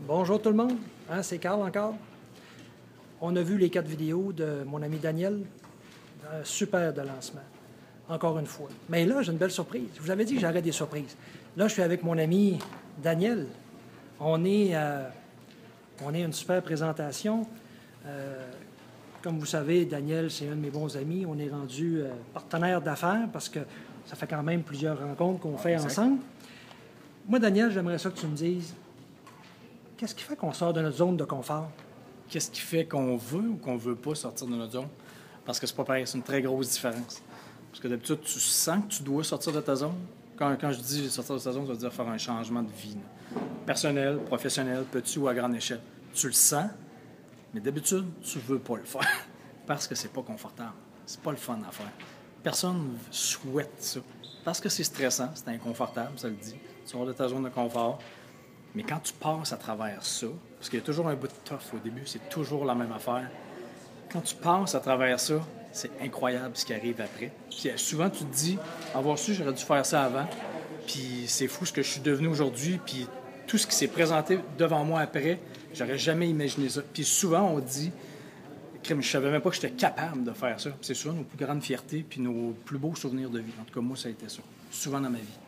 Bonjour tout le monde, c'est Carl encore. On a vu les 4 vidéos de mon ami Daniel. Super de lancement, encore une fois. Mais là, j'ai une belle surprise. Je vous avais dit que j'aurais des surprises. Là, je suis avec mon ami Daniel. On est une super présentation. Comme vous savez, Daniel, c'est un de mes bons amis. On est rendu partenaire d'affaires parce que ça fait quand même plusieurs rencontres qu'on fait ensemble. Moi, Daniel, j'aimerais ça que tu me dises, qu'est-ce qui fait qu'on sort de notre zone de confort? Qu'est-ce qui fait qu'on veut ou qu'on ne veut pas sortir de notre zone? Parce que c'est pas pareil, c'est une très grosse différence. Parce que d'habitude, tu sens que tu dois sortir de ta zone. Quand je dis sortir de ta zone, ça veut dire faire un changement de vie. Là. Personnel, professionnel, petit ou à grande échelle. Tu le sens, mais d'habitude, tu ne veux pas le faire. Parce que c'est pas confortable. C'est pas le fun à faire. Personne ne souhaite ça. Parce que c'est stressant, c'est inconfortable, ça le dit. Tu sors de ta zone de confort. Mais quand tu passes à travers ça, parce qu'il y a toujours un bout de tough au début, c'est toujours la même affaire. Quand tu passes à travers ça, c'est incroyable ce qui arrive après. Puis souvent, tu te dis, avoir su, j'aurais dû faire ça avant. Puis c'est fou ce que je suis devenu aujourd'hui. Puis tout ce qui s'est présenté devant moi après, j'aurais jamais imaginé ça. Puis souvent, on dit, je savais même pas que j'étais capable de faire ça. Puis c'est souvent nos plus grandes fiertés puis nos plus beaux souvenirs de vie. En tout cas, moi, ça a été ça. Souvent dans ma vie.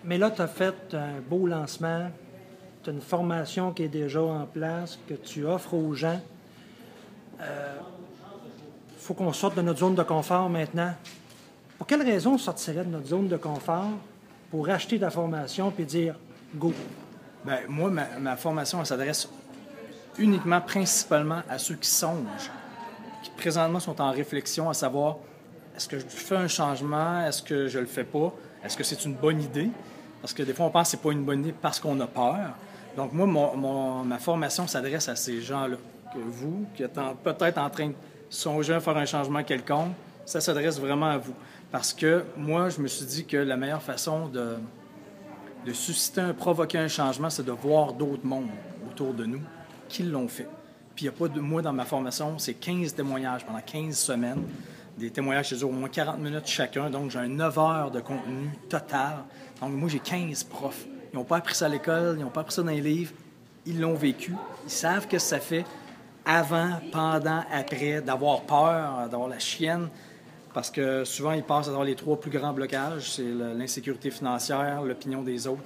Mais là, tu as fait un beau lancement. Tu as une formation qui est déjà en place, que tu offres aux gens. Il faut qu'on sorte de notre zone de confort maintenant. Pour quelle raison on sortirait de notre zone de confort pour acheter ta formation et dire « go ». Bien, moi, ma formation, elle s'adresse uniquement, principalement à ceux qui songent, qui présentement sont en réflexion à savoir est-ce que je fais un changement, est-ce que je le fais pas, est-ce que c'est une bonne idée? Parce que des fois, on pense que c'est pas une bonne idée parce qu'on a peur. Donc moi, ma formation s'adresse à ces gens-là. Que vous, qui êtes peut-être en train de songer à faire un changement quelconque, ça s'adresse vraiment à vous. Parce que moi, je me suis dit que la meilleure façon de susciter, provoquer un changement, c'est de voir d'autres mondes autour de nous qui l'ont fait. Puis il n'y a pas de... Moi, dans ma formation, c'est 15 témoignages pendant 15 semaines. Des témoignages qui durent au moins 40 minutes chacun. Donc, j'ai un 9 heures de contenu total. Donc, moi, j'ai 15 profs. Ils n'ont pas appris ça à l'école, ils n'ont pas appris ça dans les livres. Ils l'ont vécu. Ils savent ce que ça fait avant, pendant, après, d'avoir peur, d'avoir la chienne. Parce que souvent, ils passent à travers les 3 plus grands blocages. C'est l'insécurité financière, l'opinion des autres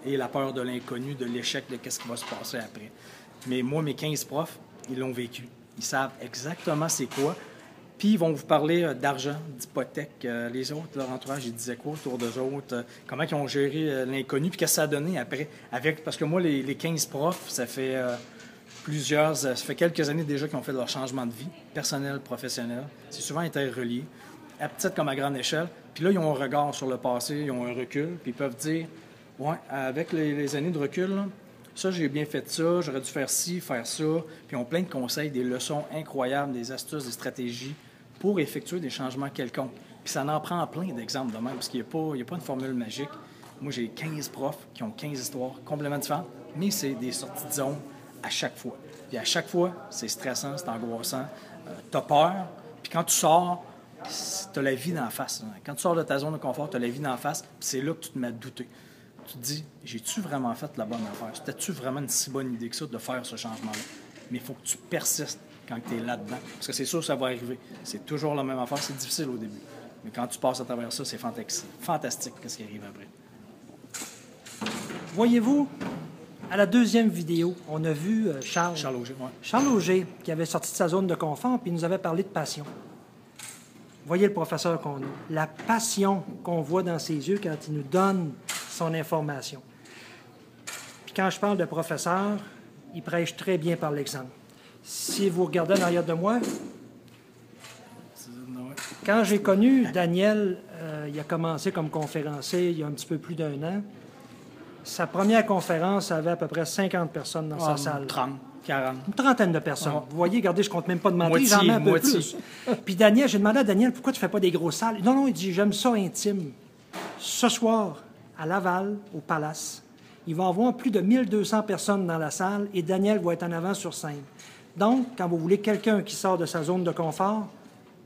et la peur de l'inconnu, de l'échec, de qu'est-ce qui va se passer après. Mais moi, mes 15 profs, ils l'ont vécu. Ils savent exactement c'est quoi. Puis ils vont vous parler d'argent, d'hypothèque. Les autres, leur entourage, ils disaient quoi autour d'eux autres? Comment ils ont géré l'inconnu? Puis qu'est-ce que ça a donné après? Parce que moi, les 15 profs, ça fait ça fait quelques années déjà qu'ils ont fait leur changement de vie, personnel, professionnel. C'est souvent interrelié, à petite comme à grande échelle. Puis là, ils ont un regard sur le passé, ils ont un recul, puis ils peuvent dire, ouais, avec les années de recul, là, ça, j'ai bien fait ça, j'aurais dû faire ci, faire ça. Puis ils ont plein de conseils, des leçons incroyables, des astuces, des stratégies pour effectuer des changements quelconques. Puis ça en prend plein d'exemples de même, parce qu'il n'y a pas une formule magique. Moi, j'ai 15 profs qui ont 15 histoires complètement différentes, mais c'est des sorties de zone à chaque fois. Puis à chaque fois, c'est stressant, c'est angoissant, t'as peur. Puis quand tu sors, t'as la vie d'en face. Quand tu sors de ta zone de confort, t'as la vie d'en face, puis c'est là que tu te mets à douter. Tu te dis, j'ai-tu vraiment fait la bonne affaire? C'était-tu vraiment une si bonne idée que ça de faire ce changement-là? Mais il faut que tu persistes quand tu es là-dedans. Parce que c'est sûr que ça va arriver. C'est toujours la même affaire. C'est difficile au début. Mais quand tu passes à travers ça, c'est fantastique ce qui arrive après. Voyez-vous, à la deuxième vidéo, on a vu Charles Auger, ouais. Charles Auger, qui avait sorti de sa zone de confort, puis il nous avait parlé de passion. Voyez le professeur qu'on a. La passion qu'on voit dans ses yeux quand il nous donne son information. Puis quand je parle de professeur, il prêche très bien par l'exemple. Si vous regardez en arrière de moi, quand j'ai connu Daniel, il a commencé comme conférencier il y a un petit peu plus d'1 an. Sa première conférence avait à peu près 50 personnes dans sa salle. 30, 40. Une trentaine de personnes. Vous voyez, regardez, je compte même pas demander, Moitié, j'en mets un peu moitié. plus. Puis Daniel, j'ai demandé à Daniel, pourquoi tu fais pas des grosses salles? Non, non, il dit, j'aime ça intime. Ce soir, à Laval, au Palace, il va y avoir plus de 1200 personnes dans la salle et Daniel va être en avant sur scène. Donc, quand vous voulez quelqu'un qui sort de sa zone de confort,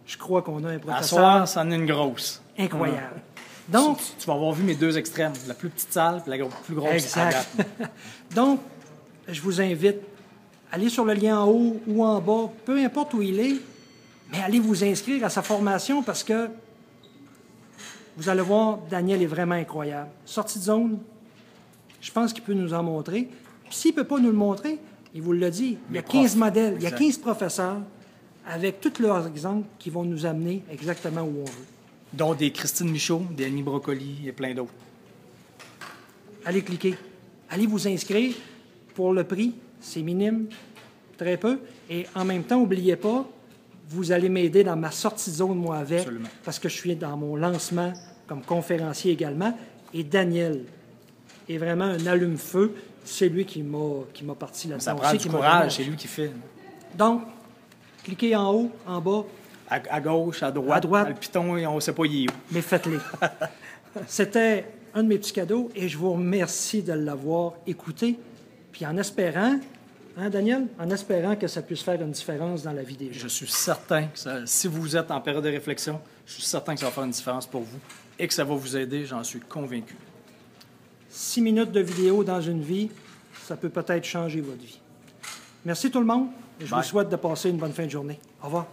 je crois qu'on a un professeur... À soir, ça en est une grosse. Incroyable. Donc, tu vas avoir vu mes deux extrêmes, la plus petite salle et la plus grosse exact. à date. Donc, je vous invite, allez sur le lien en haut ou en bas, peu importe où il est, mais allez vous inscrire à sa formation parce que vous allez voir, Daniel est vraiment incroyable. Sortie de zone, je pense qu'il peut nous en montrer. Puis s'il ne peut pas nous le montrer, il vous l'a dit, il y a 15 modèles, il y a 15 professeurs avec tous leurs exemples qui vont nous amener exactement où on veut. Dont des Christine Michaud, des Annie Brocoli et plein d'autres. Allez cliquer. Allez vous inscrire. Pour le prix, c'est minime, très peu. Et en même temps, n'oubliez pas, vous allez m'aider dans ma sortie de zone, moi, avec, Absolument. parce que je suis dans mon lancement comme conférencier également. Et Daniel est vraiment un allume-feu. C'est lui qui m'a parti là-dedans. Ça prend du courage, c'est lui qui fait. Donc, cliquez en haut, en bas, À gauche, à droite, le piton, on ne sait pas il est où. mais faites-les. C'était un de mes petits cadeaux et je vous remercie de l'avoir écouté. Puis en espérant, hein, Daniel, en espérant que ça puisse faire une différence dans la vie des gens. Je suis certain que si vous êtes en période de réflexion, je suis certain que ça va faire une différence pour vous et que ça va vous aider, j'en suis convaincu. 6 minutes de vidéo dans une vie, ça peut peut-être changer votre vie. Merci tout le monde et je vous souhaite de passer une bonne fin de journée. Au revoir.